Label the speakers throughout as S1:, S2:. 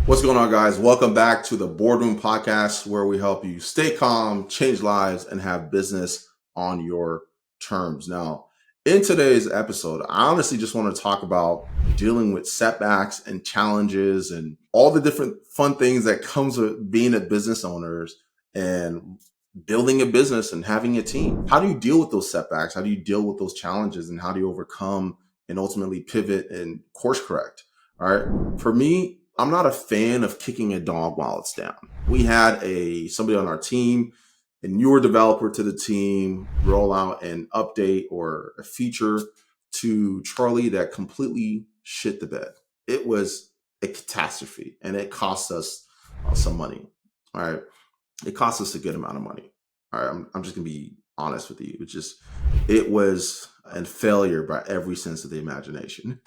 S1: What's going on, guys? Welcome back to the Boardroom Podcast, where we help you stay calm, change lives, and have business on your terms. Now, in today's episode, I honestly just want to talk about dealing with setbacks and challenges and all the different fun things that comes with being a business owner and building a business and having a team. How do you deal with those setbacks? How do you deal with those challenges? And how do you overcome and ultimately pivot and course correct? All right. For me, I'm not a fan of kicking a dog while it's down. We had somebody on our team, a newer developer to the team, roll out an update or a feature to Charlie that completely shit the bed. It was a catastrophe, and it cost us some money. All right. It cost us a good amount of money. All right. I'm just going to be honest with you. It was a failure by every sense of the imagination.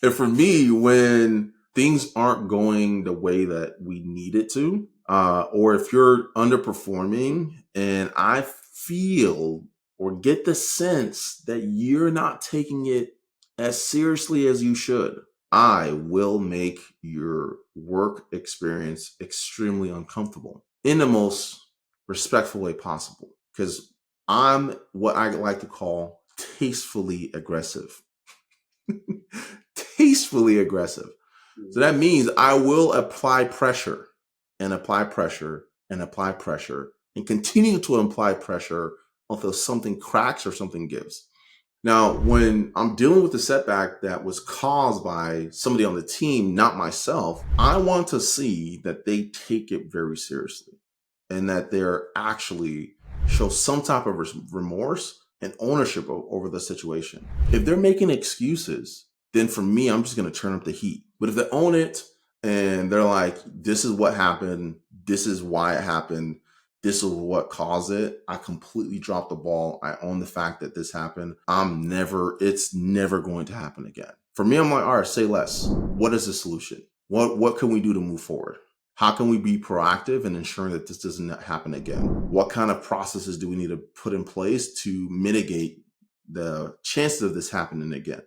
S1: And for me, when things aren't going the way that we need it to, or if you're underperforming and I feel or get the sense that you're not taking it as seriously as you should, I will make your work experience extremely uncomfortable in the most respectful way possible, because I'm what I like to call tastefully aggressive. Tastefully aggressive. So that means I will apply pressure and apply pressure and apply pressure and continue to apply pressure until something cracks or something gives. Now, when I'm dealing with the setback that was caused by somebody on the team, not myself, I want to see that they take it very seriously and that they're actually show some type of remorse and ownership over the situation. If they're making excuses, then for me, I'm just going to turn up the heat. But if they own it and they're like, this is what happened, this is why it happened, this is what caused it, I completely dropped the ball. I own the fact that this happened. It's never going to happen again. For me, I'm like, all right, say less. What is the solution? What can we do to move forward? How can we be proactive in ensuring that this doesn't happen again? What kind of processes do we need to put in place to mitigate the chances of this happening again?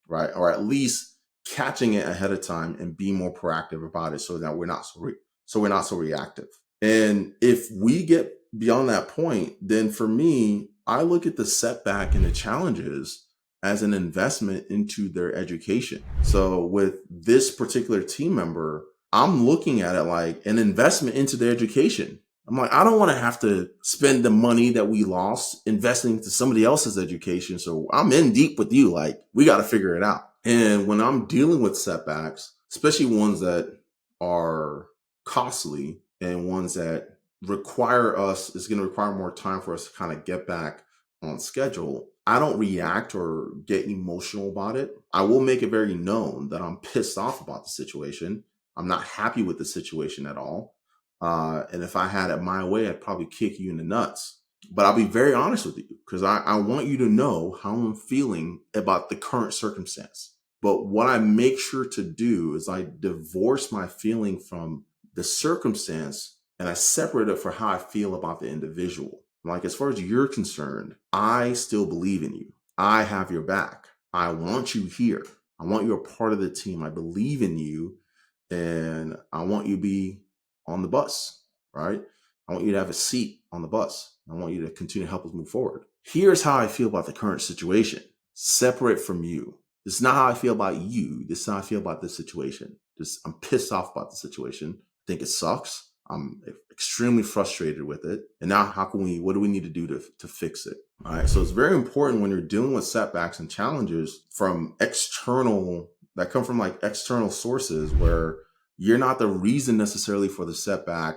S1: Right? Or at least catching it ahead of time and being more proactive about it so that we're not so reactive. And if we get beyond that point, then for me, I look at the setback and the challenges as an investment into their education. So with this particular team member, I'm looking at it like an investment into their education. I'm like, I don't want to have to spend the money that we lost investing into somebody else's education. So I'm in deep with you. Like, we got to figure it out. And when I'm dealing with setbacks, especially ones that are costly and ones that it's going to require more time for us to kind of get back on schedule, I don't react or get emotional about it. I will make it very known that I'm pissed off about the situation. I'm not happy with the situation at all. And if I had it my way, I'd probably kick you in the nuts. But I'll be very honest with you because I want you to know how I'm feeling about the current circumstance. But what I make sure to do is I divorce my feeling from the circumstance and I separate it for how I feel about the individual. Like, as far as you're concerned, I still believe in you. I have your back. I want you here. I want you a part of the team. I believe in you. And I want you to be on the bus, right? I want you to have a seat on the bus. I want you to continue to help us move forward. Here's how I feel about the current situation. Separate from you. This is not how I feel about you. This is how I feel about this situation. I'm pissed off about the situation. I think it sucks. I'm extremely frustrated with it. And now what do we need to do to fix it? All right. So it's very important when you're dealing with setbacks and challenges that come from like external sources where you're not the reason necessarily for the setback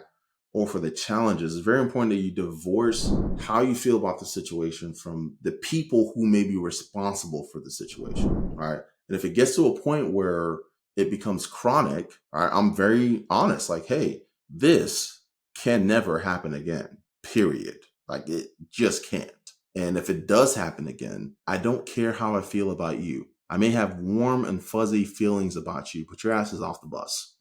S1: or for the challenges. It's very important that you divorce how you feel about the situation from the people who may be responsible for the situation. Right. And if it gets to a point where it becomes chronic, right, I'm very honest, like, hey, this can never happen again, period. Like, it just can't. And if it does happen again, I don't care how I feel about you. I may have warm and fuzzy feelings about you, but your ass is off the bus.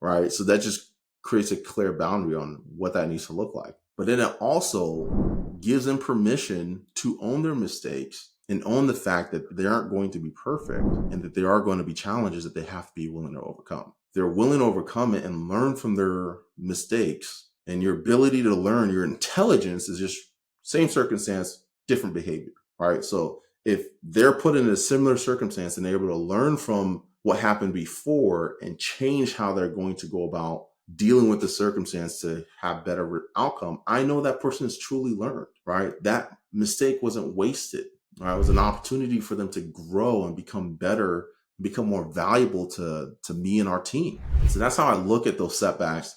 S1: Right? So that just creates a clear boundary on what that needs to look like. But then it also gives them permission to own their mistakes and own the fact that they aren't going to be perfect and that there are going to be challenges that they have to be willing to overcome. They're willing to overcome it and learn from their mistakes, and your ability to learn, your intelligence is just same circumstance, different behavior, right? So if they're put in a similar circumstance and they're able to learn from what happened before and change how they're going to go about dealing with the circumstance to have better outcome, I know that person has truly learned, right? That mistake wasn't wasted, right? It was an opportunity for them to grow and become better, become more valuable to me and our team. So that's how I look at those setbacks.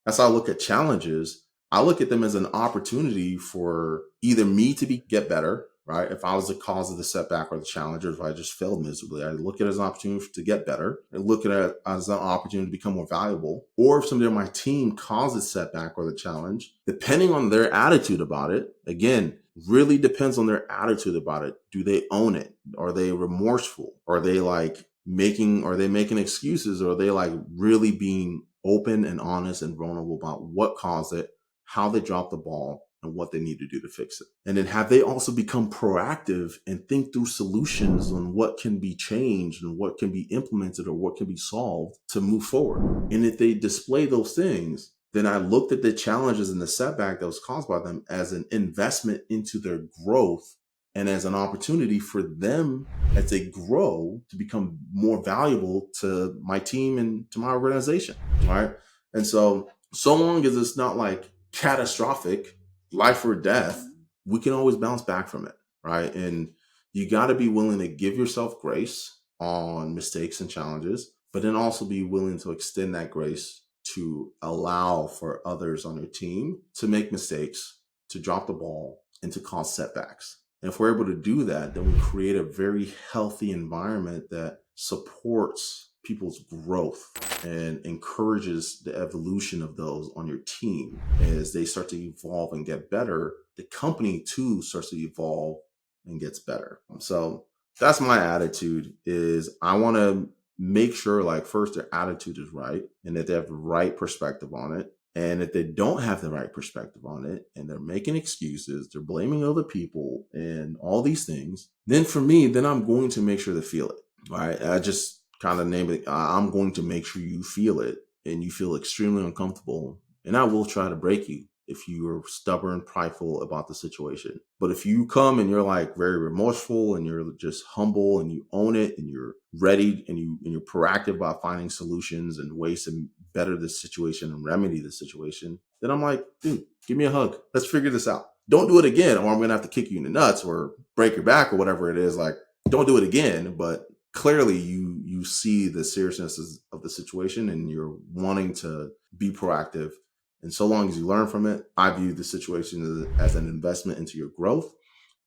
S1: That's how I look at challenges. I look at them as an opportunity for either me to get better, right? If I was the cause of the setback or the challenge, or if I just failed miserably, I look at it as an opportunity to get better and look at it as an opportunity to become more valuable. Or if somebody on my team causes setback or the challenge, depending on their attitude about it, again, really depends on their attitude about it. Do they own it? Are they remorseful? Are they making excuses? Or are they like really being open and honest and vulnerable about what caused it, how they dropped the ball, and what they need to do to fix it? And then have they also become proactive and think through solutions on what can be changed and what can be implemented or what can be solved to move forward? And if they display those things, then I looked at the challenges and the setback that was caused by them as an investment into their growth and as an opportunity for them as they grow to become more valuable to my team and to my organization, right? And so long as it's not like catastrophic, life or death, we can always bounce back from it, right? And you got to be willing to give yourself grace on mistakes and challenges, but then also be willing to extend that grace to allow for others on your team to make mistakes, to drop the ball, and to cause setbacks. And if we're able to do that, then we create a very healthy environment that supports people's growth and encourages the evolution of those on your team. As they start to evolve and get better, the company too starts to evolve and gets better. So that's my attitude, is I want to make sure, like, first their attitude is right and that they have the right perspective on it. And if they don't have the right perspective on it and they're making excuses, they're blaming other people and all these things, then for me, then I'm going to make sure they feel it. All right. I just kind of name it. I'm going to make sure you feel it and you feel extremely uncomfortable. And I will try to break you if you are stubborn, prideful about the situation. But if you come and you're like very remorseful and you're just humble and you own it and you're ready and you're proactive about finding solutions and ways to better this situation and remedy the situation, then I'm like, dude, give me a hug. Let's figure this out. Don't do it again, or I'm going to have to kick you in the nuts or break your back or whatever it is. Like, don't do it again. But clearly you see the seriousness of the situation and you're wanting to be proactive. And so long as you learn from it, I view the situation as an investment into your growth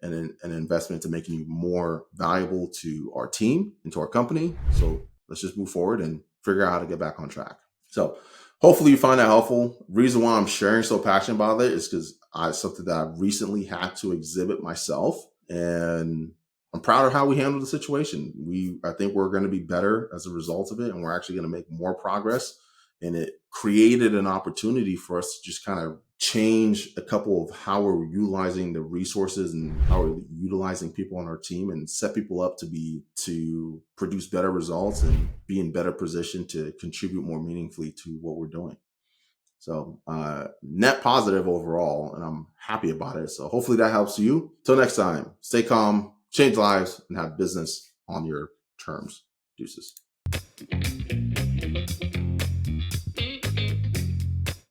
S1: and an investment to making you more valuable to our team and to our company. So let's just move forward and figure out how to get back on track. So hopefully you find that helpful. Reason why I'm sharing so passionate about it is because it's something that I recently had to exhibit myself, and I'm proud of how we handled the situation. I think we're going to be better as a result of it, and we're actually going to make more progress. And it created an opportunity for us to just kind of change a couple of how we're utilizing the resources and how we're utilizing people on our team, and set people up to produce better results and be in better position to contribute more meaningfully to what we're doing. So net positive overall, and I'm happy about it. So hopefully that helps you. Till next time, stay calm, change lives, and have business on your terms. Deuces.